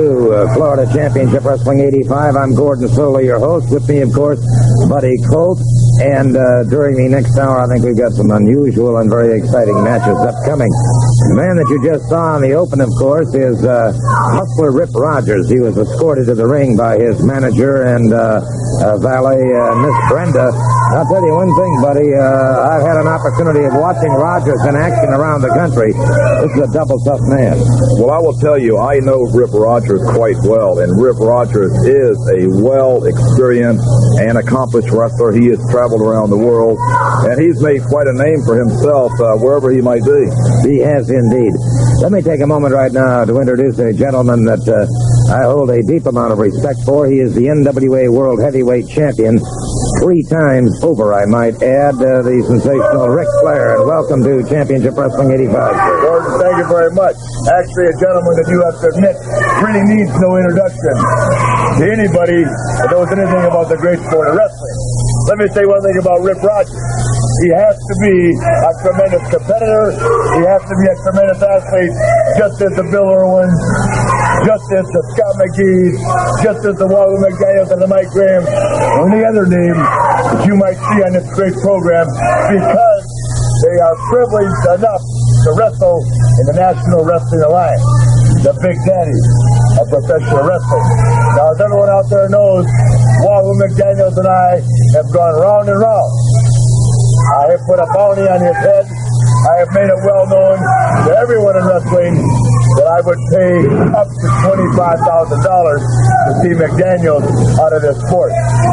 to Florida Championship Wrestling 85. I'm Gordon Solie, your host. With me, of course, Buddy Colt. And during the next hour, I think we've got some unusual and very exciting matches upcoming. The man that you just saw on the open, of course, is Hustler Rip Rogers. He was escorted to the ring by his manager and valet, Miss Brenda. I'll tell you one thing, buddy. I've had an opportunity of watching Rogers in action around the country. This is a double tough man. Well, I will tell you, I know Rip Rogers quite well, and Rip Rogers is a well-experienced and accomplished wrestler. He has traveled around the world, and he's made quite a name for himself wherever he might be. He has indeed. Let me take a moment right now to introduce a gentleman that I hold a deep amount of respect for. He is the NWA World Heavyweight Champion 3 times over, I might add, the sensational Ric Flair. And welcome to Championship Wrestling 85. Gordon, thank you very much. Actually, a gentleman that you have to admit really needs no introduction to anybody that knows anything about the great sport of wrestling. Let me say one thing about Rip Rogers. He has to be a tremendous competitor. He has to be a tremendous athlete, just as the Bill Irwins, just as the Scott McGee's, just as the Wahoo McDaniels and the Mike Graham, or any other name that you might see on this great program, because they are privileged enough to wrestle in the National Wrestling Alliance, the Big Daddy of professional wrestling. Now, as everyone out there knows, Wahoo McDaniels and I have gone round and round. I have put a bounty on his head. I have made it well known to everyone in wrestling that I would pay up to $25,000 to see McDaniels out of this sport.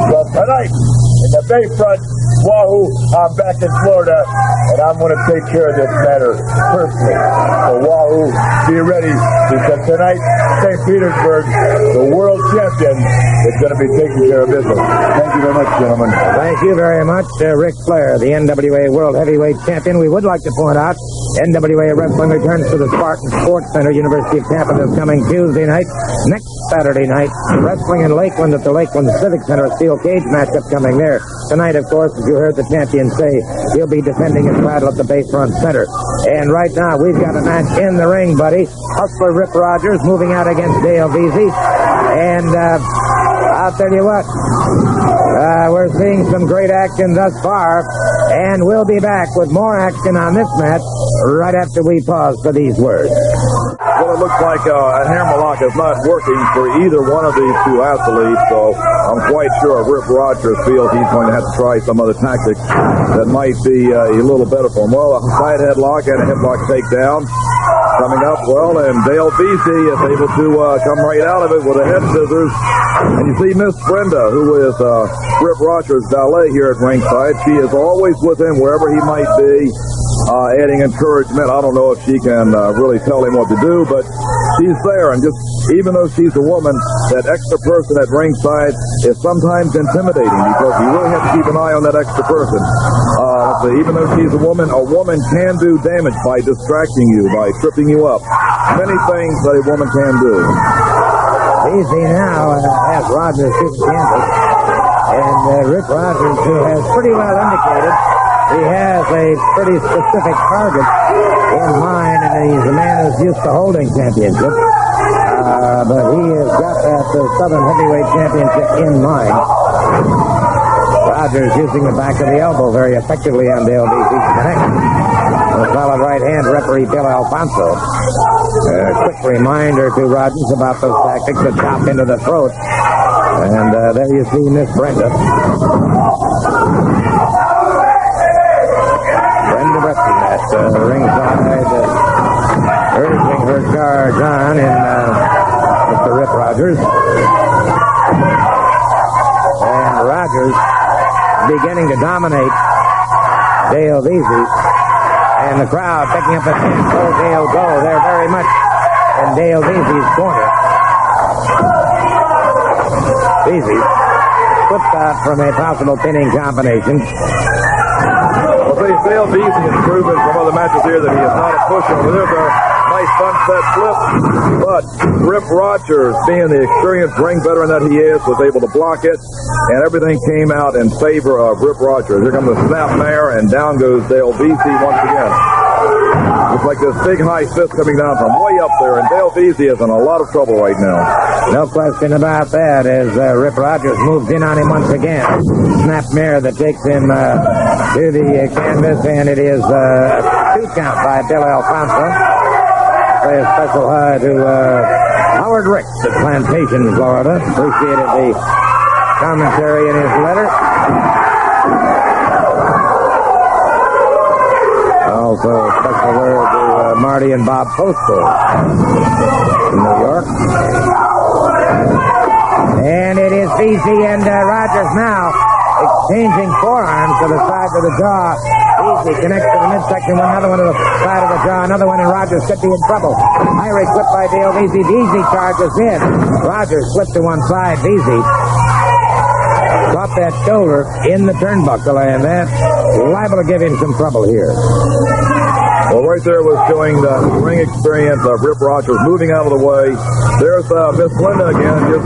Well, tonight, in the Bayfront, Wahoo, I'm back in Florida, and I'm going to take care of this matter personally. So, Wahoo, be ready, because tonight, St. Petersburg, the world champion, is going to be taking care of business. Thank you very much, gentlemen. Thank you very much, Ric Flair, the NWA World Heavyweight Champion. We would like to point out, NWA Wrestling returns to the Spartan Sports Center, University of Tampa, this coming Tuesday night. Next Saturday night, wrestling in Lakeland at the Lakeland Civic Center, steel cage matchup coming there. Tonight, of course, as you heard the champion say, he'll be defending his title at the Bayfront Center. And right now, we've got a match in the ring, buddy. Hustler Rip Rogers moving out against Dale Veazey. And I'll tell you what, we're seeing some great action thus far. And we'll be back with more action on this match right after we pause for these words. Well, it looks like a hammerlock is not working for either one of these two athletes, so I'm quite sure Rip Rogers feels he's going to have to try some other tactics that might be a little better for him. Well, a side headlock and a headlock takedown coming up, well, and Dale Veazey is able to come right out of it with a head scissors. And you see Miss Brenda, who is Rip Rogers' valet here at ringside. She is always with him wherever he might be, adding encouragement. I don't know if she can really tell him what to do, but she's there. And just even though she's a woman, that extra person at ringside is sometimes intimidating, because you really have to keep an eye on that extra person. So even though she's a woman can do damage by distracting you, by tripping you up. Many things that a woman can do. Easy now has Rogers shooting canvas. And Rip Rogers, who has pretty well indicated he has a pretty specific target in mind, and he's a man who's used to holding championships. But he has got that Southern Heavyweight Championship in mind. Rogers using the back of the elbow very effectively on Dale Veazey's neck. A solid right hand, referee Bill Alfonso. A quick reminder to Rogers about those tactics, the chop into the throat. And there you see Miss Brenda. Brenda wrestling at ringside, urging her charge on in Mr. Rip Rogers. And Rogers beginning to dominate Dale Veazey. And the crowd picking up a chant, "Go, Dale, go." They're very much in Dale Veazey's corner. Veazey flipped out from a possible pinning combination. Well, see, Dale Veazey has proven from other matches here that he is not a pushover. There's a nice sunset flip, but Rip Rogers, being the experienced ring veteran that he is, was able to block it, and everything came out in favor of Rip Rogers. Here comes the snap mare, and down goes Dale Veazey once again. Looks like this big high fist coming down from way up there, and Dale Veazey is in a lot of trouble right now. No question about that, as Rip Rogers moves in on him once again. Snap mirror that takes him to the canvas, and it is a 2 count by Bill Alfonso. Say a special hi to Howard Ricks at Plantation, Florida. Appreciated the commentary in his letter. Also, a special word to Marty and Bob Postal in New York. And it is Veazey and Rogers now exchanging forearms to the side of the jaw. Veazey connects to the midsection, another one to the side of the jaw, another one, and Rogers could be in trouble. Irish whip by Dale Veazey. Veazey charges in. Rogers slipped to one side. Veazey caught that shoulder in the turnbuckle, and that's liable to give him some trouble here. Well, right there was showing the ring experience of Rip Rogers moving out of the way. There's Miss Linda again, just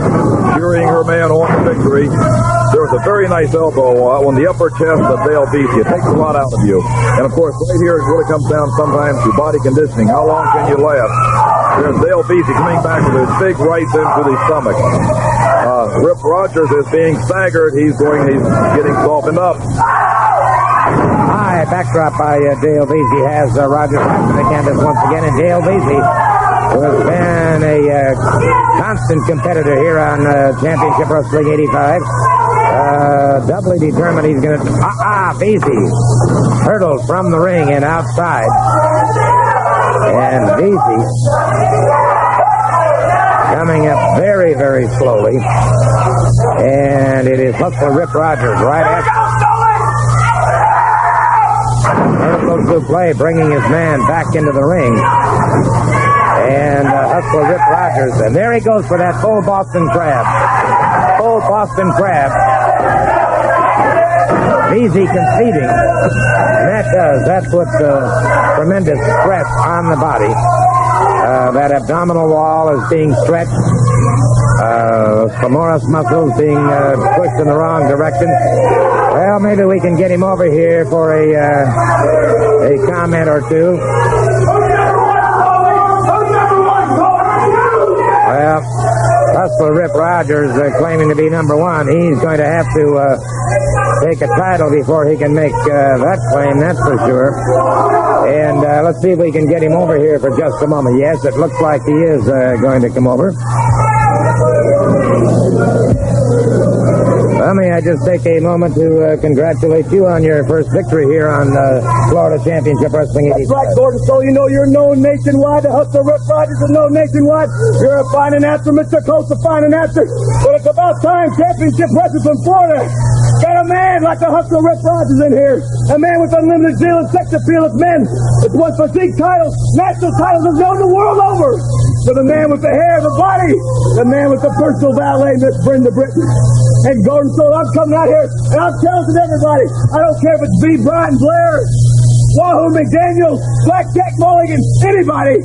cheering her man on to victory. There was a very nice elbow on the upper chest of Dale Veazey. It takes a lot out of you. And, of course, right here it really comes down sometimes to body conditioning. How long can you last? There's Dale Veazey coming back with his big right into the stomach. Rip Rogers is being staggered. He's getting softened up. High backdrop by Dale Veazey has Rogers back to the canvas once again, and Dale Veazey, who has been a constant competitor here on Championship Wrestling 85, doubly determined he's going to... Veazey hurdled from the ring and outside, and Veazey coming up very, very slowly, and it is Hustler Rip Rogers right after. Vertical play, bringing his man back into the ring. And Hustler Rip Rogers. And there he goes for that full Boston Crab. Full Boston Crab. Veazey conceding. And that puts tremendous stress on the body. That abdominal wall is being stretched. Femoris muscles being pushed in the wrong direction. Well, maybe we can get him over here for a comment or two. Well, Hustler Rip Rogers claiming to be number one. He's going to have to take a title before he can make that claim, that's for sure. And let's see if we can get him over here for just a moment. Yes, it looks like he is going to come over. Well, may I just take a moment to congratulate you on your first victory here on Florida Championship Wrestling 85. That's right, Gordon. So you know you're known nationwide. The Hustler Rip Rogers is known nationwide. You're a fine announcer, Mr. Coates, a fine announcer. But it's about time Championship Wrestling from Florida got a man like the Hustler Rip Rogers in here. A man with unlimited zeal and sex appeal of men. It's won physique titles, national titles, is known the world over. So the man with the hair, the body, the man with the personal valet, Miss Brenda Britton. And Gordon, so I'm coming out here, and I'm telling everybody, I don't care if it's B. Brian Flair, Wahoo McDaniel, Blackjack Mulligan, anybody,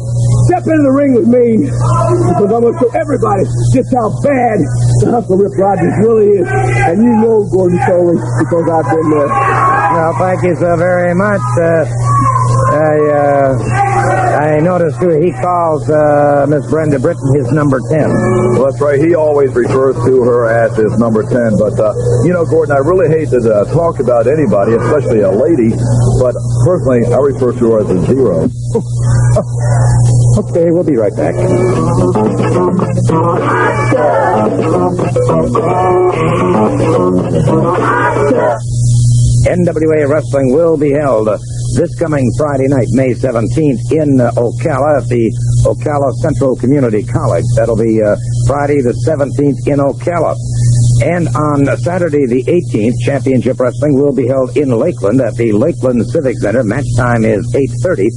step into the ring with me. Because I'm going to show everybody just how bad the Hustler Rip Rogers really is. And you know Gordon Soley, because I've been there. Well, thank you so very much. I noticed too he calls Miss Brenda Britton his number 10. Well, that's right. He always refers to her as his number 10. But, you know, Gordon, I really hate to talk about anybody, especially a lady. But personally, I refer to her as a zero. Okay, we'll be right back. NWA Wrestling will be held this coming Friday night, May 17th, in Ocala at the Ocala Central Community College. That'll be Friday the 17th in Ocala. And on Saturday the 18th, Championship Wrestling will be held in Lakeland at the Lakeland Civic Center. Match time is 8:30.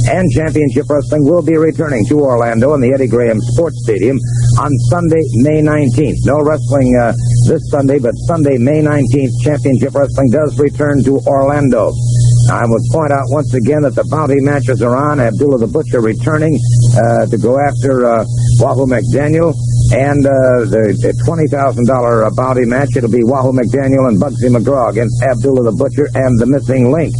And Championship Wrestling will be returning to Orlando in the Eddie Graham Sports Stadium on Sunday, May 19th. No wrestling this Sunday, but Sunday, May 19th, Championship Wrestling does return to Orlando. I would point out once again that the bounty matches are on. Abdullah the Butcher returning to go after Wahoo McDaniel. And the $20,000 bounty match, it'll be Wahoo McDaniel and Bugsy McGraw against Abdullah the Butcher and the Missing Link.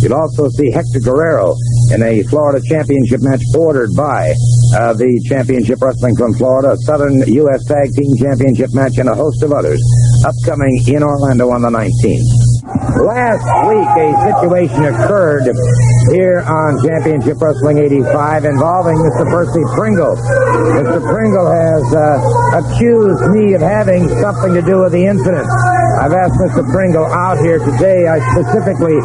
You'll also see Hector Guerrero in a Florida Championship match ordered by the Championship Wrestling from Florida, Southern U.S. Tag Team Championship match, and a host of others upcoming in Orlando on the 19th. Last week, a situation occurred here on Championship Wrestling 85 involving Mr. Percy Pringle. Mr. Pringle has accused me of having something to do with the incident. I've asked Mr. Pringle out here today. I specifically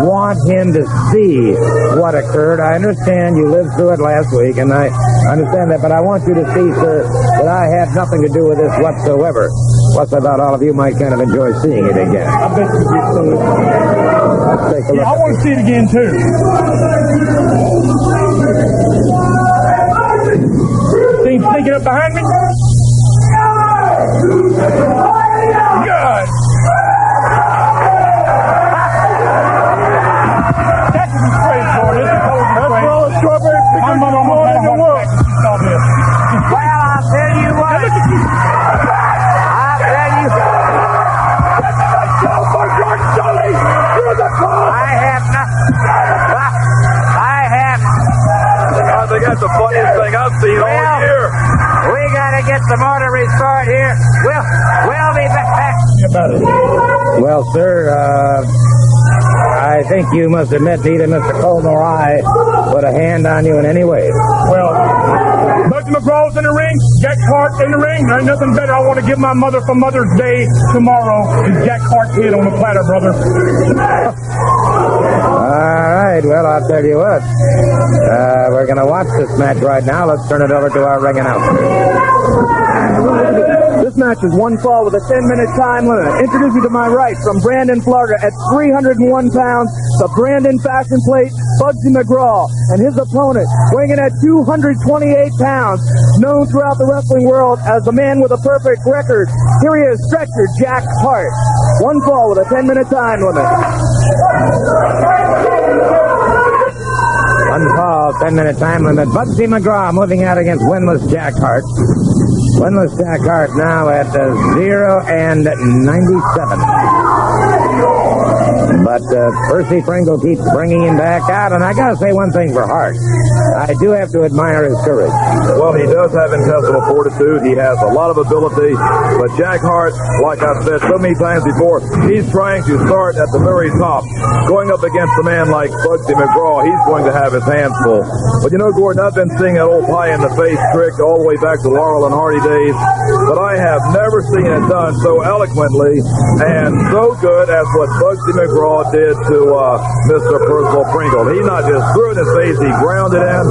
want him to see what occurred. I understand you lived through it last week, and I understand that, but I want you to see, sir, that I had nothing to do with this whatsoever. Plus, I thought all of you might kind of enjoy seeing it again. I bet you get so. Let's take a look. I want to see it again, too. See him sneaking up behind me? God! That's what he's praying for. This is all the strawberry pickers in the world. Well, I'll tell you what. I'll tell you. I think that's the funniest thing I've seen all year. We got to get some order restored here. We'll be back. Well, sir, I think you must admit neither Mr. Cole nor I put a hand on you in any way. Well, Bugsy McGraw's in the ring, Jack Hart in the ring. There ain't nothing better. I want to give my mother for Mother's Day tomorrow is Jack Hart's head on the platter, brother. All right, well, I'll tell you what. We're going to watch this match right now. Let's turn it over to our ring announcer. This match is one fall with a 10-minute time limit. Introducing to my right, from Brandon, Florida, at 301 pounds, the Brandon Fashion Plate, Bugsy McGraw, and his opponent, weighing in at 228 pounds, known throughout the wrestling world as the man with a perfect record. Here he is, Stretcher Jack Hart. One fall with a 10-minute time limit. One fall, 10-minute time limit. Bugsy McGraw moving out against winless Jack Hart. Winless Jack Hart now at 0-97. But Percy Pringle keeps bringing him back out, and I got to say one thing for Hart. I do have to admire his courage. Well, he does have intestinal fortitude. He has a lot of ability. But Jack Hart, like I've said so many times before, he's trying to start at the very top. Going up against a man like Bugsy McGraw, he's going to have his hands full. But you know, Gordon, I've been seeing that old pie-in-the-face trick all the way back to Laurel and Hardy days, but I have never seen it done so eloquently and so good as what Bugsy McGraw did to Mr. Percival Pringle. He not just threw it in his face, he ground it in.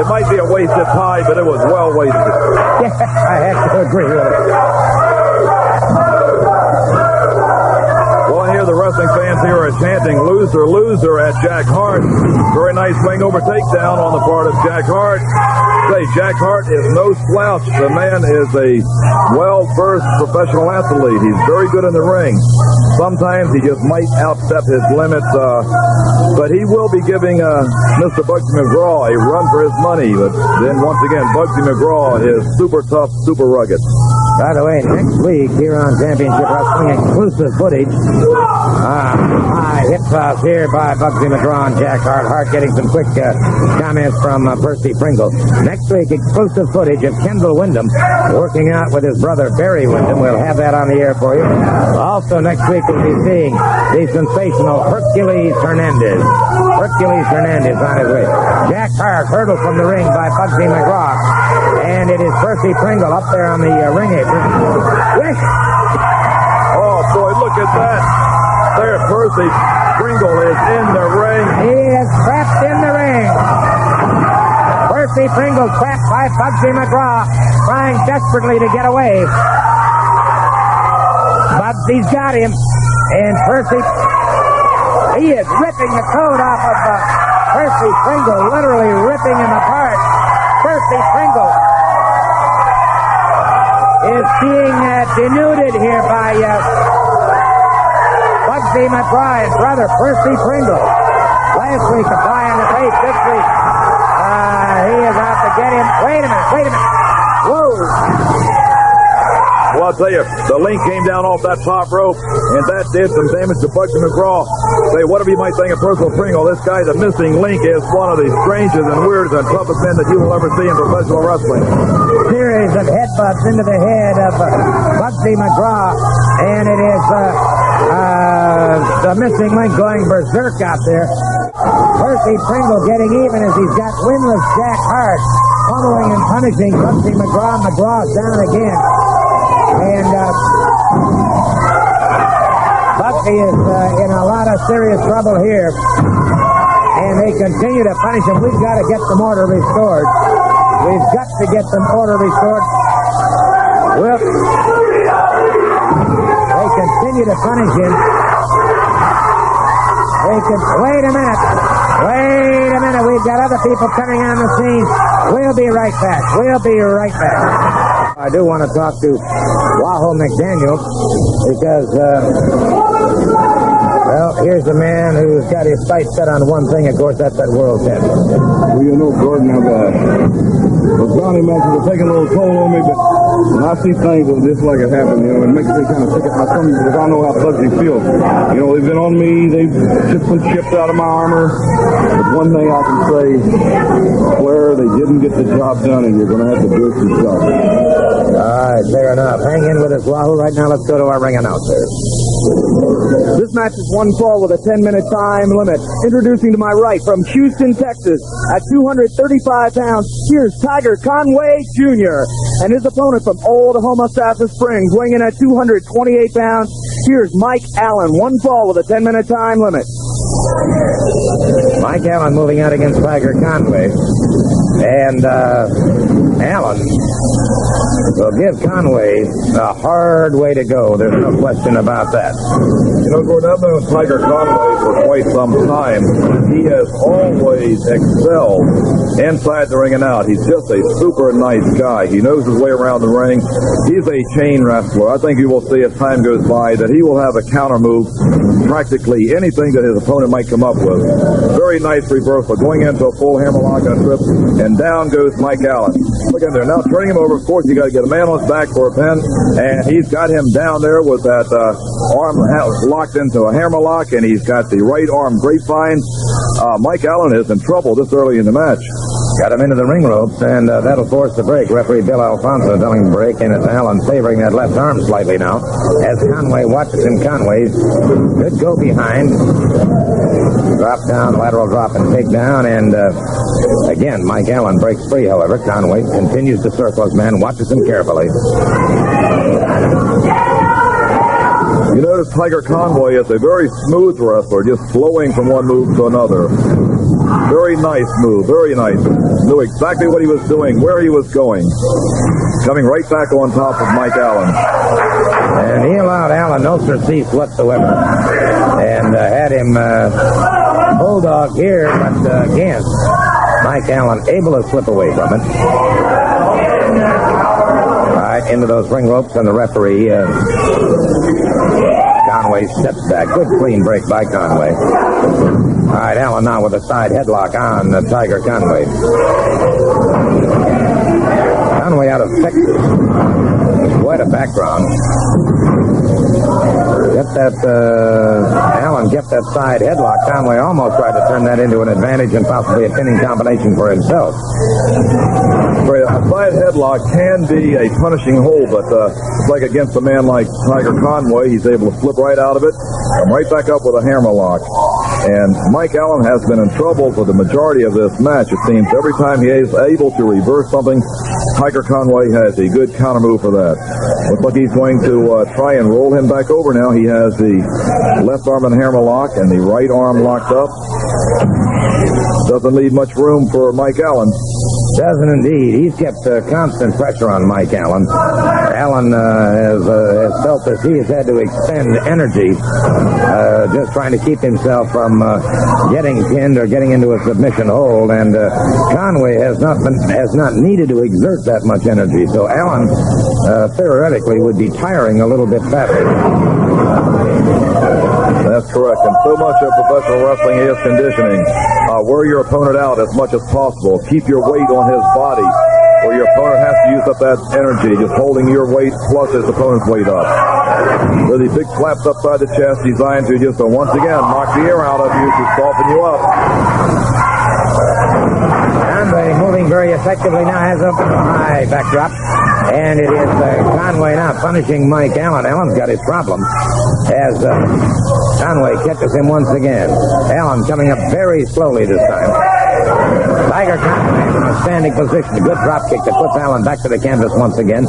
It might be a wasted pie, but it was well wasted. Yeah, I have to agree with it. Well, here the wrestling fans here are chanting, "Loser, loser" at Jack Hart. Very nice swing over takedown on the part of Jack Hart. Say, Jack Hart is no slouch. The man is a well-versed professional athlete. He's very good in the ring. Sometimes he just might outstep his limits, but he will be giving Mr. Bugsy McGraw a run for his money. But then once again, Bugsy McGraw is super tough, super rugged. By the way, next week here on Championship Wrestling, exclusive footage. High hip toss here by Bugsy McGraw and Jack Hart. Hart getting some quick comments from Percy Pringle. Next week, exclusive footage of Kendall Windham working out with his brother Barry Windham. We'll have that on the air for you. Also, next week we'll be seeing the sensational Hercules Hernandez. Hercules Hernandez on his way. Jack Hart hurdled from the ring by Bugsy McGraw. And it is Percy Pringle up there on the ring apron. Oh, boy, look at that. There, Percy Pringle is in the ring. He is trapped in the ring. Percy Pringle trapped by Bugsy McGraw, trying desperately to get away. Bugsy's got him, and Percy, he is ripping the coat off of Percy Pringle, literally ripping him apart. Percy Pringle is being denuded here by Bugsy McGraw and brother Percy Pringle. Last week, a pie on the face. This week, he is out to get him. Wait a minute. Whoa. Well, I'll tell you, the link came down off that top rope, and that did some damage to Bugsy McGraw. Say, whatever you might think of Personal Pringle, this guy, the missing link, is one of the strangest and weirdest and toughest men that you will ever see in professional wrestling. Series of headbutts into the head of Bugsy McGraw, and it is the missing link going berserk out there. Percy Pringle getting even as he's got winless Jack Hart pummeling and punishing Bugsy McGraw. McGraw's down again. And Bugsy is in a lot of serious trouble here. And they continue to punish him. We've got to get some order restored. We've got to get some order restored. Well, they continue to punish him. Wait a minute. We've got other people coming on the scene. We'll be right back. I do want to talk to Wahoo McDaniel because, well, here's a man who's got his sights set on one thing. Of course, that's that world championship. Well, you know, Gordon, the Johnny matches are taking a little toll on me, but when I see things just like it happened, you know, it makes me kind of sick at my stomach because I know how Bugsy feels. You know, they've been on me, they've chipped some chips out of my armor. But one thing I can say, Flair, they didn't get the job done, and you're going to have to do it yourself. All right, fair enough. Hang in with us, Wahoo. Right now, let's go to our ring announcer. This match is one fall with a 10-minute time limit. Introducing to my right from Houston, Texas, at 235 pounds, here's Tiger Conway Jr. And his opponent from Old Homosassa Springs, weighing in at 228 pounds, here's Mike Allen. One fall with a 10-minute time limit. Mike Allen moving out against Tiger Conway. And Allen will give Conway a hard way to go. There's no question about that. You know, Gordon, I've known Tiger Conway for quite some time. He has always excelled inside the ring and out. He's just a super nice guy. He knows his way around the ring. He's a chain wrestler. I think you will see as time goes by that he will have a counter move practically anything that his opponent might come up with. Very nice reversal, going into a full hammerlock and a trip, and down goes Mike Allen. Look at there, now turning him over. Of course, you got to get a man on his back for a pin, and he's got him down there with that arm locked into a hammerlock, and he's got the right arm grapevine. Mike Allen is in trouble this early in the match. Got him into the ring ropes, and that'll force the break. Referee Bill Alfonso telling him to break, and it's Allen favoring that left arm slightly now. As Conway watches him, Conway's good go behind. Drop down, lateral drop and take down, and again, Mike Allen breaks free, however. Conway continues to circle his man, watches him carefully. You notice Tiger Conway is a very smooth wrestler, just flowing from one move to another. Very nice move, very nice. Knew exactly what he was doing, where he was going. Coming right back on top of Mike Allen. And he allowed Allen no surcease whatsoever. And had him bulldog here, but again, Mike Allen able to slip away from it. Right into those ring ropes, and the referee, Conway steps back. Good clean break by Conway. All right, Allen now with a side headlock on Tiger Conway. Conway out of Texas. Quite a background. Allen get that side headlock. Conway almost tried to turn that into an advantage and possibly a pinning combination for himself. A side headlock can be a punishing hold, but it's like against a man like Tiger Conway, he's able to flip right out of it, come right back up with a hammerlock. And Mike Allen has been in trouble for the majority of this match. It seems every time he is able to reverse something, Tiger Conway has a good counter move for that. Looks like he's going to try and roll him back over now. He has the left arm in hammerlock and the right arm locked up. Doesn't leave much room for Mike Allen. Doesn't indeed. He's kept constant pressure on Mike Allen. Allen has felt that he has had to expend energy just trying to keep himself from getting pinned or getting into a submission hold, and Conway has not needed to exert that much energy. So Allen theoretically would be tiring a little bit faster. That's correct, and so much of professional wrestling is conditioning. Wear your opponent out as much as possible. Keep your weight on his body. where your opponent has to use up that energy, just holding your weight plus his opponent's weight up. With the big slaps up by the chest designed to just once again knock the air out of you to soften you up. Conway moving very effectively now, has a high backdrop. And it is Conway now punishing Mike Allen. Allen's got his problems as Conway catches him once again. Allen coming up very slowly this time. Tiger Conway in a standing position. A good drop kick that puts Allen back to the canvas once again.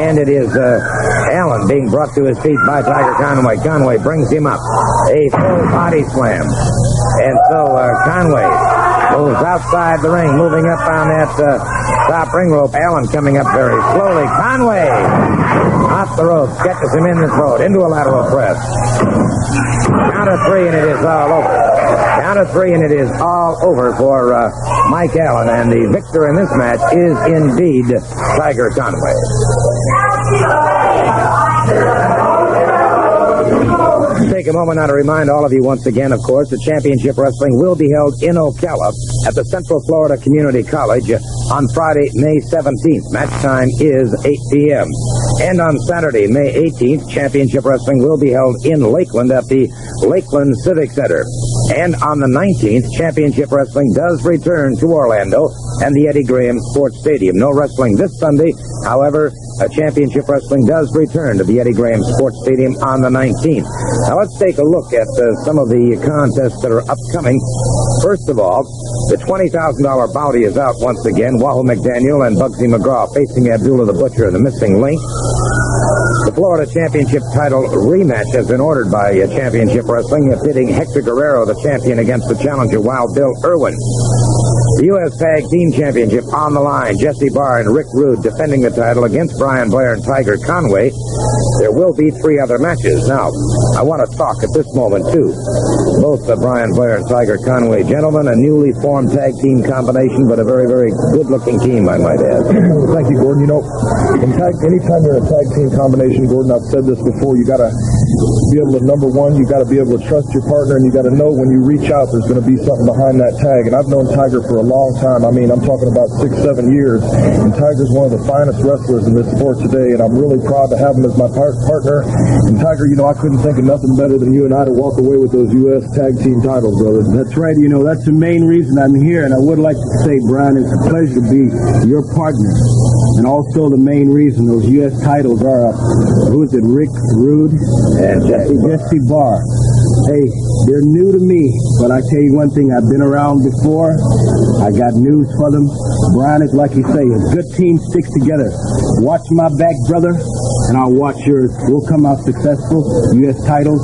And it is Allen being brought to his feet by Tiger Conway. Conway brings him up. A full body slam. And so Conway moves outside the ring, moving up on that top ring rope. Allen coming up very slowly. Conway off the rope, catches him in the throat, into a lateral press. Count of three and it is all over. Count of three and it is all over for Mike Allen, and the victor in this match is indeed Tiger Conway. Take a moment now to remind all of you once again, of course, that Championship Wrestling will be held in Ocala at the Central Florida Community College on Friday, May 17th. Match time is 8 p.m. And on Saturday, May 18th, Championship Wrestling will be held in Lakeland at the Lakeland Civic Center. And on the 19th, Championship Wrestling does return to Orlando and the Eddie Graham Sports Stadium. No wrestling this Sunday. However, Championship Wrestling does return to the Eddie Graham Sports Stadium on the 19th. Now let's take a look at some of the contests that are upcoming. First of all, the $20,000 bounty is out once again. Wahoo McDaniel and Bugsy McGraw facing Abdullah the Butcher, the missing link. The Florida Championship title rematch has been ordered by Championship Wrestling, pitting Hector Guerrero, the champion, against the challenger, Wild Bill Irwin. The U.S. Tag Team Championship on the line. Jesse Barr and Rick Rude defending the title against Brian Blair and Tiger Conway. There will be 3 other matches. Now, I want to talk at this moment, too. Both Brian Blair and Tiger Conway, gentlemen, a newly formed tag team combination, but a very, very good-looking team, I might add. Thank you, Gordon. You know, anytime you're in a tag team combination, Gordon, I've said this before, you got to be able to, number one, you got to be able to trust your partner, and you got to know when you reach out there's going to be something behind that tag. And I've known Tiger for a long time. I mean, I'm talking about 6-7 years, and Tiger's one of the finest wrestlers in this sport today, and I'm really proud to have him as my partner. And Tiger, you know, I couldn't think of nothing better than you and I to walk away with those U.S. tag team titles, brother. That's right. You know, that's the main reason I'm here, and I would like to say, Brian, it's a pleasure to be your partner. And also the main reason those U.S. titles are, who is it, Rick Rude and Jesse Barr. Hey, they're new to me, but I tell you one thing, I've been around before. I got news for them. Brian is like you say, a good team sticks together. Watch my back, brother, and I'll watch yours. We'll come out successful. U.S. titles,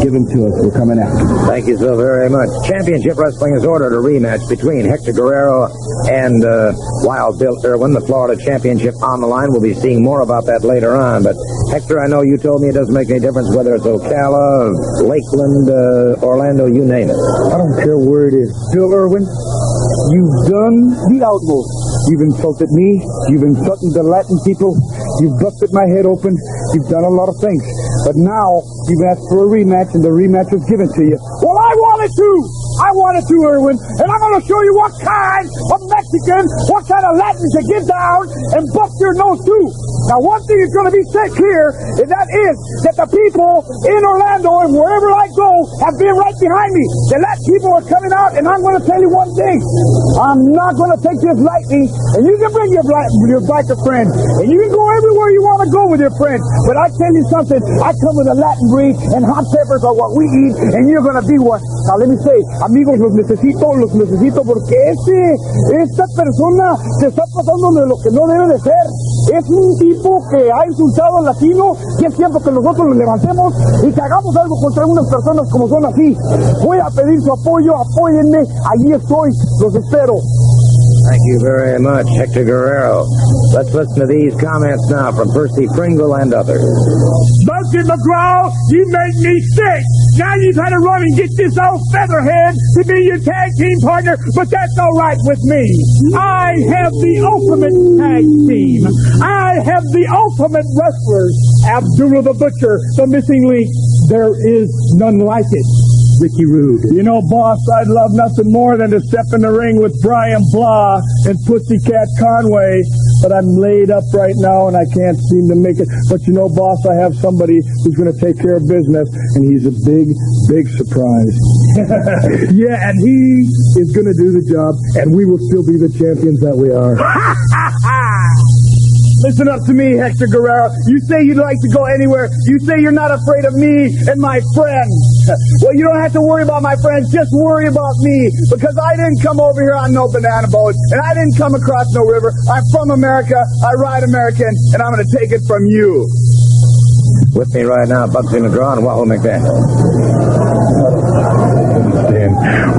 give them to us. We're coming after. Thank you so very much. Championship Wrestling has ordered a rematch between Hector Guerrero and Wild Bill Irwin. The Florida Championship on the line. We'll be seeing more about that later on. But Hector, I know you told me it doesn't make any difference whether it's Ocala, Lakeland, Orlando, you name it. I don't care where it is. Bill Irwin, you've done the utmost. You've insulted me. You've insulted the Latin people. You've busted my head open. You've done a lot of things. But now you've asked for a rematch, and the rematch was given to you. Well, I wanted to, Irwin, and I'm going to show you what kind of Mexican, what kind of Latin to get down and bust your nose to. Now, one thing is going to be set clear, and that is that the people in Orlando and wherever I go have been right behind me. The Latin people are coming out, and I'm going to tell you one thing. I'm not going to take this lightly, and you can bring your biker friend, and you can go everywhere you want to go with your friend. But I tell you something, I come with a Latin breed, and hot peppers are what we eat, and you're going to be one. Now, let me say, amigos, los necesito porque esta persona se está pasando de lo que no debe de ser. Es un tipo que ha insultado al latino y es tiempo que nosotros lo levantemos y que hagamos algo contra unas personas como son así. Voy a pedir su apoyo, apóyenme, allí estoy, los espero. Thank you very much, Hector Guerrero. Let's listen to these comments now from Percy Pringle and others. Bugsy McGraw, you make me sick. Now you've had to run and get this old featherhead to be your tag team partner, but that's all right with me. I have the ultimate tag team. I have the ultimate wrestlers. Abdullah the Butcher, the missing link. There is none like it. Ricky Rude. You know, boss, I'd love nothing more than to step in the ring with Brian Blah and Pussycat Conway, but I'm laid up right now and I can't seem to make it. But you know, boss, I have somebody who's going to take care of business, and he's a big, big surprise. Yeah, and he is going to do the job, and we will still be the champions that we are. Listen up to me, Hector Guerrero. You say you'd like to go anywhere. You say you're not afraid of me and my friends. Well, you don't have to worry about my friends. Just worry about me, because I didn't come over here on no banana boat, and I didn't come across no river. I'm from America. I ride American, and I'm going to take it from you. With me right now, Bugsy McGraw and Wahoo McDaniel.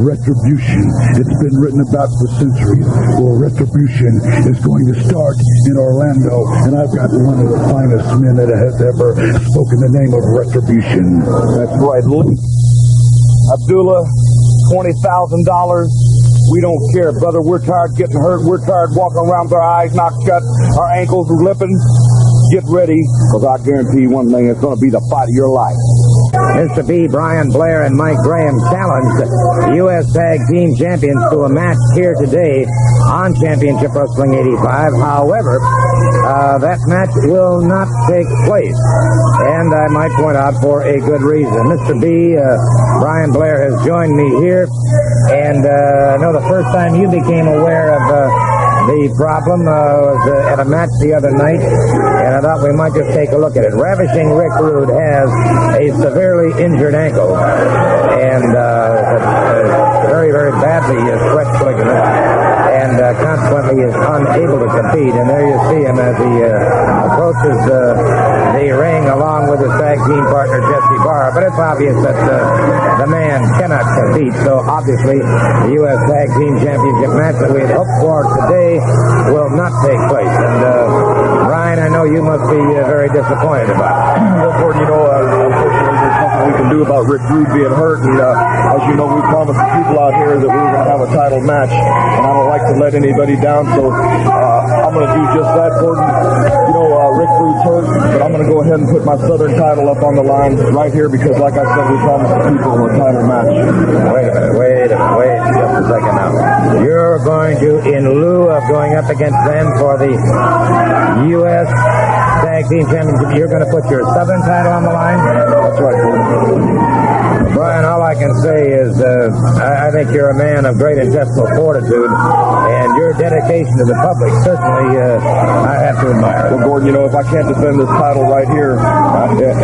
Retribution. It's been written about for centuries. Well, retribution is going to start in Orlando, and I've got one of the finest men that has ever spoken the name of retribution. That's right, Abdullah, $20,000. We don't care, brother. We're tired getting hurt. We're tired walking around with our eyes knocked shut, our ankles lipping. Get ready, because I guarantee you one thing, it's going to be the fight of your life. Mr. B, Brian Blair, and Mike Graham challenged U.S. Tag Team Champions to a match here today on Championship Wrestling 85. However, that match will not take place, and I might point out for a good reason. Mr. B, Brian Blair has joined me here, and I know the first time you became aware of the problem was at a match the other night, and I thought we might just take a look at it. Ravishing Rick Rude has a severely injured ankle, and very, very badly stretched ligament, and consequently is unable to compete. And there you see him as he approaches the ring along with his tag team partner Jesse Barr. But it's obvious that the man cannot compete, so obviously the U.S. Tag Team Championship match that we had hoped for today will not take place. And Ryan, I know you must be very disappointed about it. Well, Gordon, you know, unfortunately, there's nothing we can do about Rick Rude being hurt. And as you know, we promised the people out here that we were going to have a title match, and I don't like to let anybody down, so I'm going to do just that, Gordon. You know, Rick Rude's hurt, but I'm going to go ahead and put my Southern title up on the line right here because, like I said, we promised the people a title match. Wait just a second now. You're going to, in lieu of going up against them for the U.S. Tag Team Championship, you're going to put your Southern title on the line? That's right, Gordon. Brian, all I can say is I think you're a man of great intestinal fortitude, and your dedication to the public certainly I have to admire. Well, Gordon, you know, if I can't defend this title right here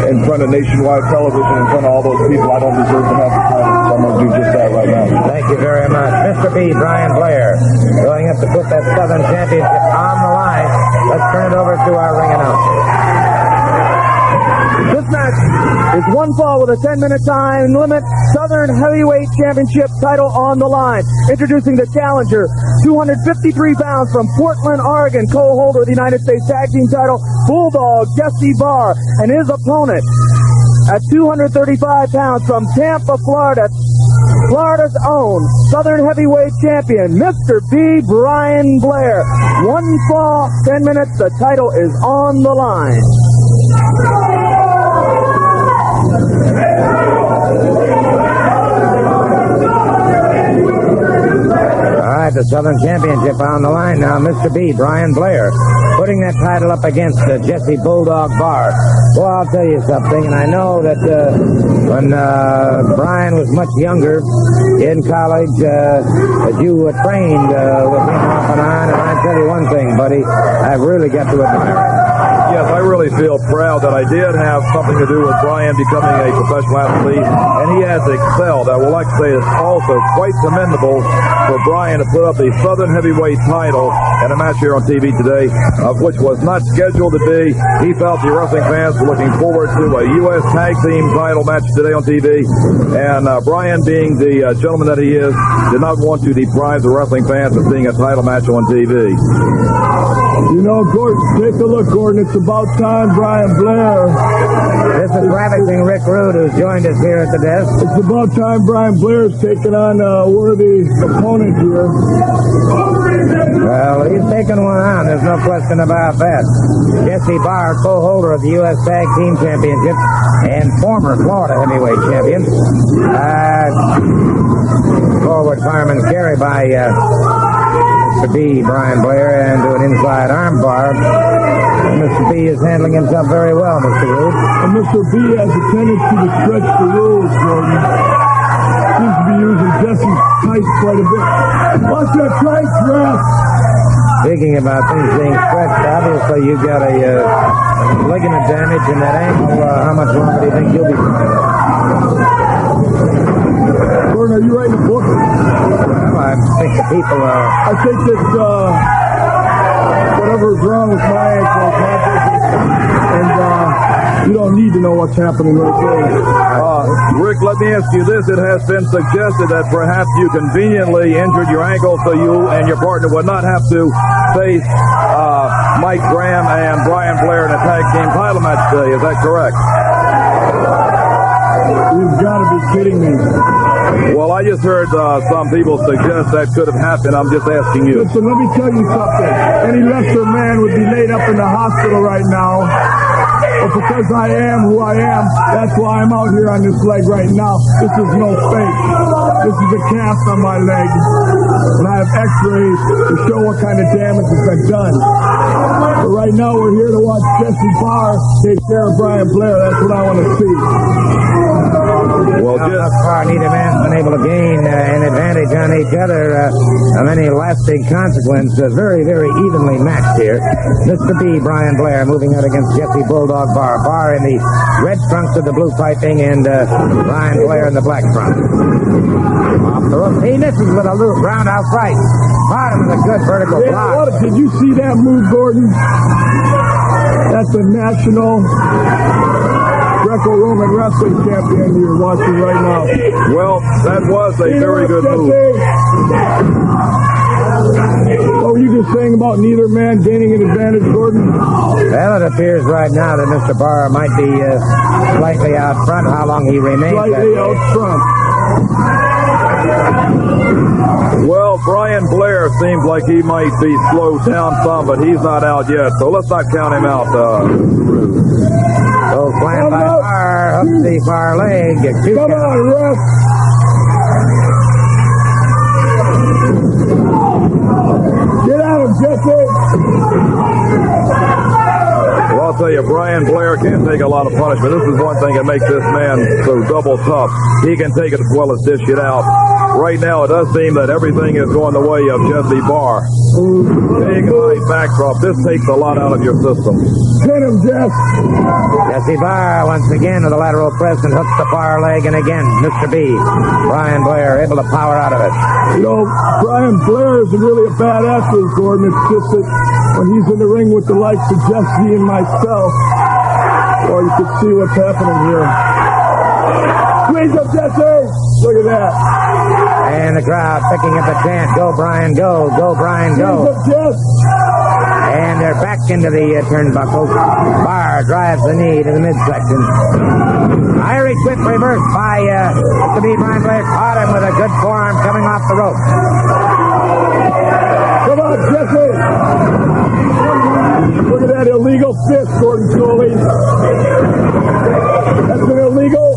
in front of nationwide television, in front of all those people, I don't deserve to have the title, so I'm going to do just that right now. Thank you very much. Mr. B, Brian Blair, going up to put that Southern Championship on the line. Let's turn it over to our ring announcer. This match is one fall with a 10-minute time limit. Southern Heavyweight Championship title on the line. Introducing the challenger, 253 pounds from Portland, Oregon, co-holder of the United States Tag Team title, Bulldog Jesse Barr, and his opponent at 235 pounds from Tampa, Florida, Florida's own Southern Heavyweight Champion, Mr. B. Brian Blair. One fall, 10 minutes, the title is on the line. All right, the Southern Championship on the line now. Mr. B, Brian Blair, putting that title up against Jesse Bulldog Barr. Well, I'll tell you something, and I know that when Brian was much younger in college, that you trained with him off and on, and I tell you one thing, buddy, I've really got to admire it. Yes, I really feel proud that I did have something to do with Brian becoming a professional athlete, and he has excelled. I would like to say it's also quite commendable for Brian to put up the Southern Heavyweight title in a match here on TV today, which was not scheduled to be. He felt the wrestling fans were looking forward to a U.S. Tag Team title match today on TV, and Brian, being the gentleman that he is, did not want to deprive the wrestling fans of seeing a title match on TV. You know, Gordon, take a look, Gordon. It's about time, Brian Blair. This This is ravishing Rick Rude, who's joined us here at the desk. It's about time Brian Blair's taking on a worthy opponent here. Well, he's taking one on. There's no question about that. Jesse Barr, co-holder of the U.S. Tag Team Championship and former Florida heavyweight champion. Forward fireman carry by Mr. B, Brian Blair, and to an inside arm bar. Mr. B is handling himself very well, Mr. Rude. And Mr. B has a tendency to stretch the rules, Gordon. Seems to be using Jesse's tights quite a bit. Watch that tights, ref! Speaking about things being stretched, obviously you've got a ligament damage in that ankle. How much longer do you think you'll be playing it? Gordon, are you writing a book? Well, I think the people are... I think that whatever's wrong with my ankle is my business, and you don't need to know what's happening right there. Rick, let me ask you this. It has been suggested that perhaps you conveniently injured your ankle so you and your partner would not have to face Mike Graham and Brian Blair in a tag team title match today. Is that correct? You've got to be kidding me. Well, I just heard some people suggest that could have happened. I'm just asking you. Listen, let me tell you something. Any lesser man would be laid up in the hospital right now. But because I am who I am, that's why I'm out here on this leg right now. This is no fake. This is a cast on my leg. And I have x-rays to show what kind of damage has been done. But right now we're here to watch Jesse Barr take care of Brian Blair. That's what I want to see. Well, thus far, neither man's been able to gain an advantage on each other of any lasting consequence. Very, very evenly matched here. Mr. B, Brian Blair, moving out against Jesse Bulldog Barr. Barr in the red trunks of the blue piping and Brian Blair in the black trunks. Off the roof. He misses with a roundhouse right. Caught him with a good vertical block. Did you see that move, Gordon? That's a national Greco-Roman wrestling champion you're watching right now. Well, that was a very good move. What were you just saying about neither man gaining an advantage, Gordon? Well, it appears right now that Mr. Barr might be slightly out front. How long he remains? Slightly out front. Well, Brian Blair seems like he might be slowed down some, but he's not out yet, so let's not count him out. So slam by Barr, hooks the far leg. Come on, ref. Get at him, Jesse. Well, I'll tell you, Brian Blair can't take a lot of punishment. This is one thing that makes this man so double tough. He can take it as well as dish it out. Right now, it does seem that everything is going the way of Jesse Barr. Big high backdrop. This takes a lot out of your system. Hit him, Jess. Jesse Barr once again with a lateral press and hooks the far leg, and again, Mr. B, Brian Blair, able to power out of it. You know, Brian Blair isn't really a bad athlete, Gordon. It's just that when he's in the ring with the likes of Jesse and myself, well, you can see what's happening here. Squeeze up, Jesse! Look at that. And the crowd picking up a chant, go Brian, go, go Brian, go. Squeeze up, Jess. And they're back into the turnbuckles. Barr drives the knee to the midsection. Irish whip reversed by Mr. B. Brian Blair. Caught him with a good forearm coming off the rope. Come on, Jesse. Look at that illegal fist, Gordon Coley. That's an illegal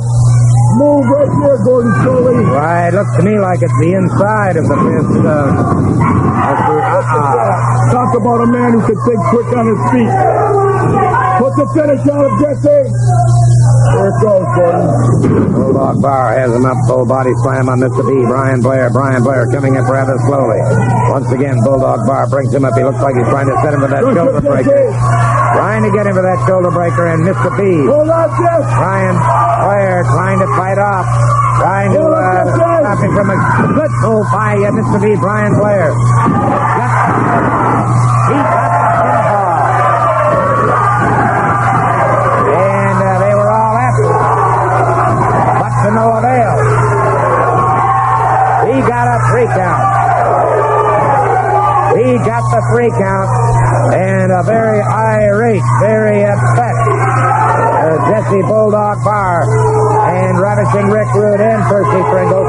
move right there, Gordon Coley. Right, looks to me like it's the inside of the fist. Talk about a man who can think quick on his feet. Put the finish on him, Jesse. There it goes, Gordon. Bulldog Barr has him up, full body slam on Mr. B. Brian Blair. Brian Blair coming up rather slowly. Once again, Bulldog Barr brings him up. He looks like he's trying to set him for that shoulder breaker. Trying to get him for that shoulder breaker, and Mr. B. Hold on, Jess. Brian Blair trying to fight off. Trying to stop him from a good move by Mr. B. Brian Blair. He got the pinfall. And they were all after him. But to no avail. He got a 3 count. He got the 3 count. And a very irate, very upset Jesse Bulldog Barr, and Ravishing Rick Rude and Percy Pringles.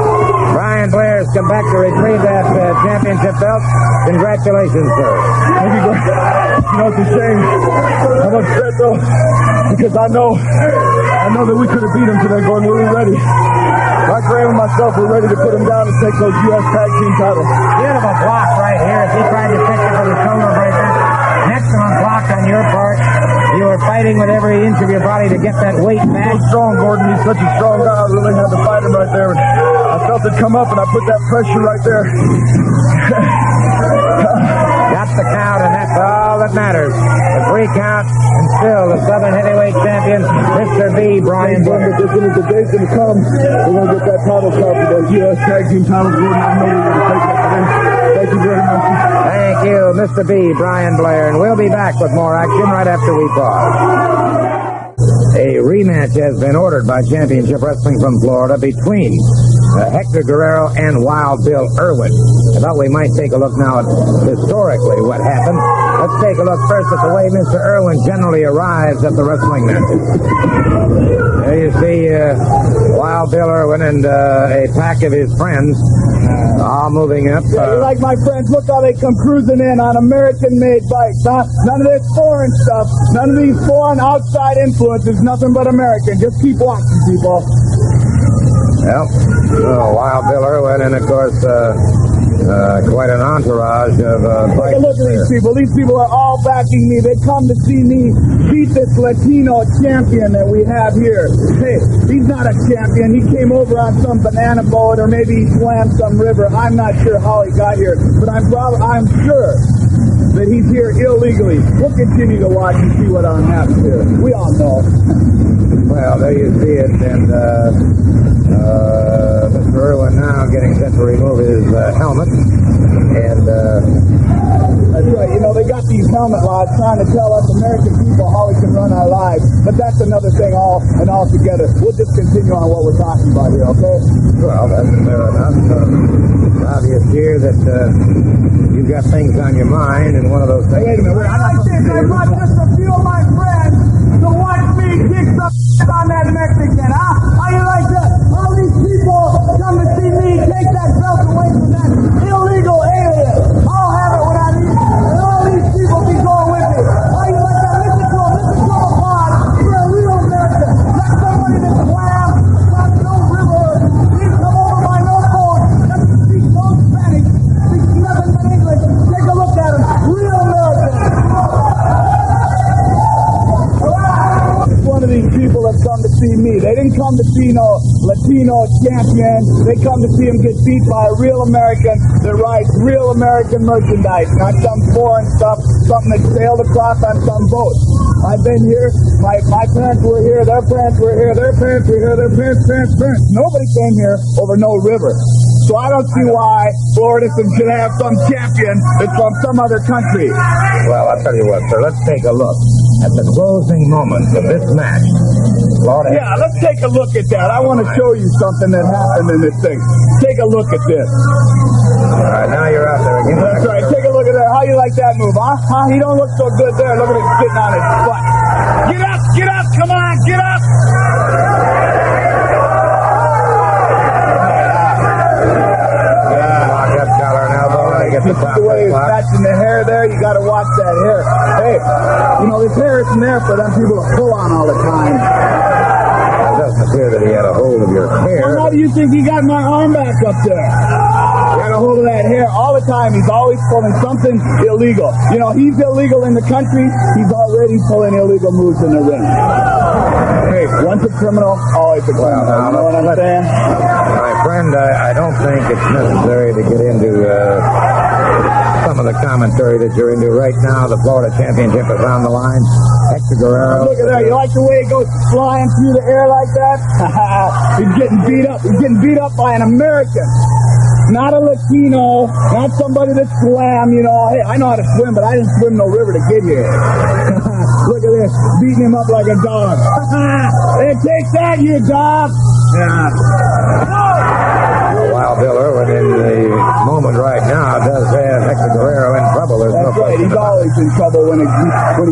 Brian Blair's come back to retrieve that championship belt. Congratulations, sir. Thank you, Gordon. You know, it's a shame. I'm upset, though, because I know that we could have beat him today, Gordon. We were ready. Like Graham and myself were ready to put him down and take those U.S. Tag Team titles. Beautiful block right here as he tried to fix it for the shoulder breaker. An excellent block on your part. You were fighting with every inch of your body to get that weight back. So strong, Gordon. He's such a strong guy. I really had to fight him right there. I felt it come up, and I put that pressure right there. Got the count, and that's all that matters. The 3 count, and still the Southern Heavyweight Champion, Mr. B. Brian Blair. As soon as the day's going to come, we're going to get that title shot for those U.S. Tag Team titles, Gordon. I know we're going to take that today. Thank you very much. Thank you, Mr. B. Brian Blair, and we'll be back with more action right after we pause. A rematch has been ordered by Championship Wrestling from Florida between Hector Guerrero and Wild Bill Irwin. I thought we might take a look now at historically what happened. Let's take a look first at the way Mr. Irwin generally arrives at the wrestling matches. There you see Wild Bill Irwin and a pack of his friends all moving up. You like my friends? Look how they come cruising in on American-made bikes, huh? None of this foreign stuff. None of these foreign outside influences. Nothing but American. Just keep watching, people. Well, Wild Bill Irwin and, of course, quite an entourage of Take a look at these people. These people are all backing me. They come to see me beat this Latino champion that we have here. Hey, he's not a champion. He came over on some banana boat, or maybe he swam some river. I'm not sure how he got here, but I'm sure that he's here illegally. We'll continue to watch and see what happens here. We all know. Well, there you see it, and Mr. Irwin now getting set to remove his helmet, and that's right. You know, they got these helmet laws trying to tell us American people how we can run our lives, but that's another thing altogether. We'll just continue on what we're talking about here, okay? well, that's fair enough. Obvious here that you've got things on your mind, and one of those things. Wait a minute. I brought just a few of my friends to watch me kick some on that Mexican, huh? How you like that? All these people come to see me take that belt away from that illegal alien. I'll have it when I leave, and all these people be going with me. How you like that? Listen to them apart. You're a real American. Not somebody that swam across no river. Didn't come over by no boat. Doesn't speak no Spanish. Speaks nothing but English. Take a look at him. Real American. One of these people have come to see me. They didn't come to see no Latino champion. They come to see him get beat by a real American that rides real American merchandise, not some foreign stuff, something that sailed across on some boat. I've been here. My parents were here. Their parents were here. Their parents were here. Their parents. Nobody came here over no river. So I don't see why Florida should have some champion that's from some other country. Well, I'll tell you what, sir. Let's take a look at the closing moments of this match. Florida. Yeah, let's take a look at that. I want to show you something that happened in this thing. Take a look at this. All right, now you're out there again. That's right. Take a look at that. How you like that move, huh? He don't look so good there. Look at him sitting on his butt. Get up! Get up! Come on! Get up! Lock up collar and elbow. I get the top The way of the he's clock. matching the hair there, you got to watch that hair. Hey, you know, this hair isn't there for them people to pull on all the time. It doesn't appear that he had a hold of your Well, hair. how do you think he got my arm back up there? Got a hold of that hair all the time. He's always pulling something illegal. You know, he's illegal in the country. He's already pulling illegal moves in the ring. Hey, once a criminal, always a criminal. You know what I'm saying? My friend, I don't think it's necessary to get into some of the commentary that you're into right now. The Florida Championship is on the line. Hector Guerrero. Look at that. You like the way he goes flying through the air like that? He's getting beat up. He's getting beat up by an American. Not a Latino, not somebody that swam, you know. Hey, I know how to swim, but I didn't swim no river to get here. Look at this, beating him up like a dog. Hey, take that, you dog. Wild Bill Irwin in the moment right now does have Hector Guerrero in trouble. There's no That's right, question he's about it. always in trouble when he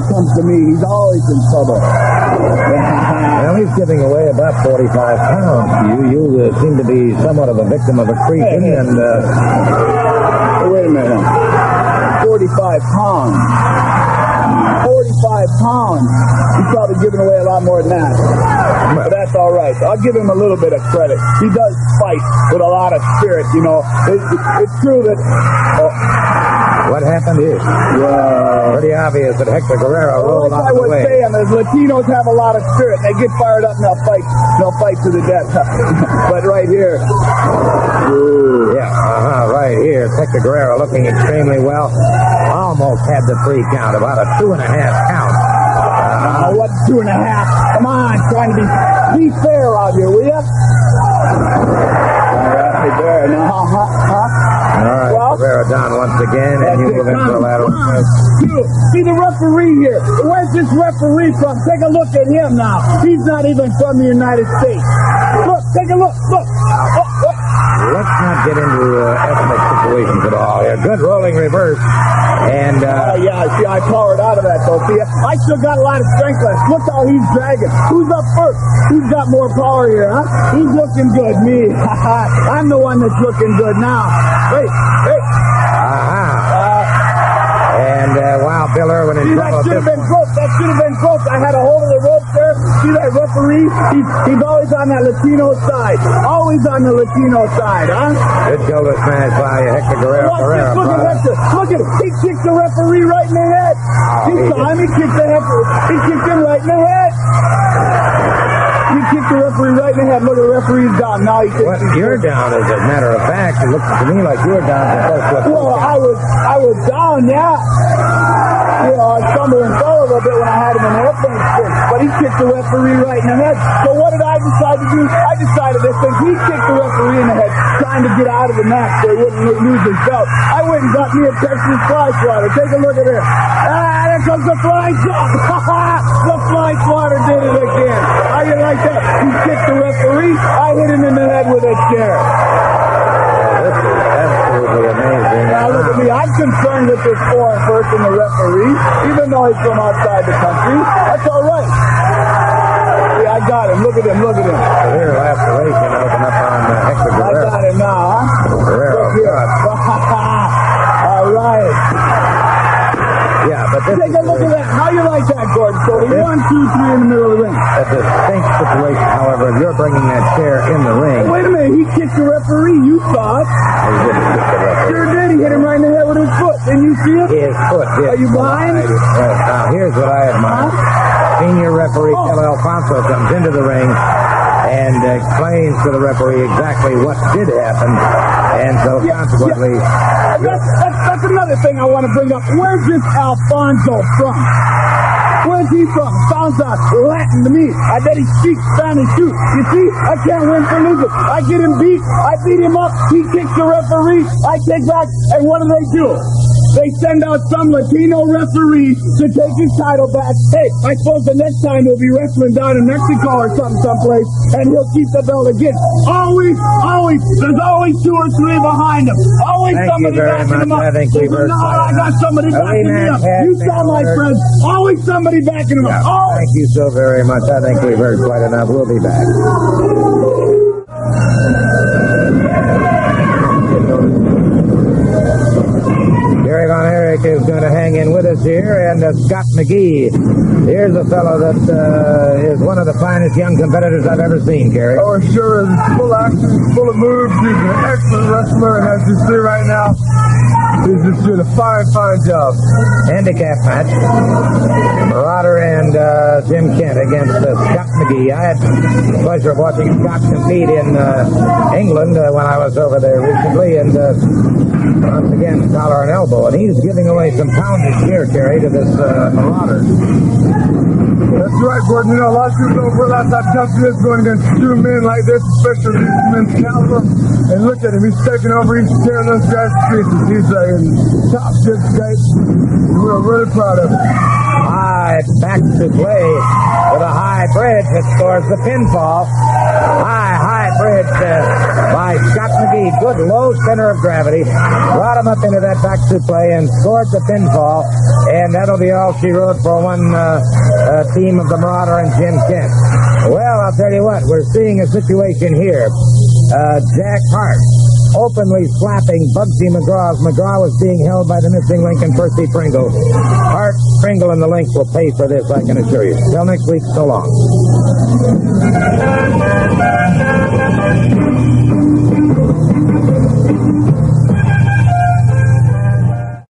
comes to me. He's always in trouble. Well, giving away about 45 pounds to you. You seem to be somewhat of a victim of accretion, and... Hey, wait a minute. 45 pounds. 45 pounds. He's probably giving away a lot more than that. But that's all right. I'll give him a little bit of credit. He does fight with a lot of spirit, you know. It's true that... What happened here? Yeah. Pretty obvious that Hector Guerrero rolled Like out I of the was way. saying, the Latinos have a lot of spirit. They get fired up and they'll fight to the death. But right here... Yeah, right here. Hector Guerrero looking extremely well. Almost had the 3 count, about a 2.5 count. What 2.5? Come on, trying to be fair out here, will ya? Right there. No, All right, Well, Guerrero down once again, and you move into the lateral. See the referee here. Where's this referee from? Take a look at him now. He's not even from the United States. Look, take a look. Look. Let's not get into ethnic situations at all here. Good rolling reverse. And, yeah, see, I powered out of that, though. See, I still got a lot of strength left. Look how he's dragging. Who's up first? Who's got more power here, huh? Who's looking good? Me. I'm the one that's looking good now. Hey. And wow, Bill Irwin in See, that trouble. should have been close. That should have been close. I had a hold of the rope there. See that referee? He's always on that Latino side. Always on the Latino side, huh? Good shoulder smash by Hector Guerrero. Look at Hector. Look at him. He kicked the referee right in the head. He saw him. He kicked the Hector. He kicked him right in the head. He kicked the referee right in the head. Look, the referee's down. Now he kicks What you're down, as a matter of fact, it looks to me like you're down to close to a Well, I was down, yeah. You know, I stumbled and fell a little bit when I had him in the airplane spin. But he kicked the referee right in the head. So what did I decide to do? I decided that since he kicked the referee in the head, trying to get out of the match so he wouldn't lose his belt, I went and got me a Texas fly swatter. Take a look at this. There comes the flying swatter. The flying swatter did it again. How you like that? He kicked the referee. I hit him in the head with a chair. This is absolutely amazing. Now look at me. I'm concerned with this foreign person, the referee, even though he's from outside the country. That's all right. Yeah, I got him. Look at him. Look at him. Severe laceration open up on Hector I Guerrero. got him now, huh? Guerrero, Look here. All right. Yeah, but this Take a look at that. How you like that, Gordon? So the 1, 2, 3 in the middle of the ring. a distinct situation, however, if you're bringing that chair in the ring. Wait a minute. He kicked the referee. You saw it. He didn't kick the referee. Sure did. He hit him right in the head with his foot. Didn't you see it? His foot did. Are you behind? Now, here's what I admire. Senior referee Phil Alfonso comes into the ring and explains to the referee exactly what did happen. And so, consequently... That's another thing I want to bring up. Where's this Alfonso from? Where's he from? Sounds Latin to me. I bet he speaks Spanish too. You see, I can't win for losing. I get him beat. I beat him up. He kicks the referee. I take back. And what do? They send out some Latino referee to take his title back. Hey, I suppose the next time he'll be wrestling down in Mexico or someplace, and he'll keep the belt again. Always, there's always 2 or 3 behind him. Always Thank somebody you very backing much. him up. I think we've heard I got somebody backing me up. You saw my friends. Always somebody backing him up. Always. Thank you so very much. I think we've heard quite enough. We'll be back. Gary Von Erich is going to hang in with us here, and Scott McGee. Here's a fellow that is one of the finest young competitors I've ever seen, Gary. Oh, sure. He's full of action, full of moves. He's an excellent wrestler, and as you see right now, he's just doing a fine job. Handicap match. Marauder and Jim Kent against Scott McGee. I had the pleasure of watching Scott compete in England when I was over there recently, and once again, collar and elbow, and he's giving away some poundage here, Terry, to this Marauder. That's right, Gordon. You know, a lot of people don't realize how tough it is going against 2 men like this, especially these men's caliber. And look at him. He's taking over. He's tearing those guys to pieces. He's in top shape state. We're really proud of him. High back to play with a high bridge that scores the pinfall. High bridge by Scott McGee. Good low center of gravity. Brought him up into that back to play and scored the pinfall. And that'll be all she wrote for one team of the Marauder and Jim Kent. Well, I'll I'll tell you what, we're seeing a situation here. Jack Hart openly slapping Bugsy McGraw as McGraw was being held by the missing link and Percy Pringle. Hart, Pringle, and the link will pay for this, I can assure you. Till next week, so long.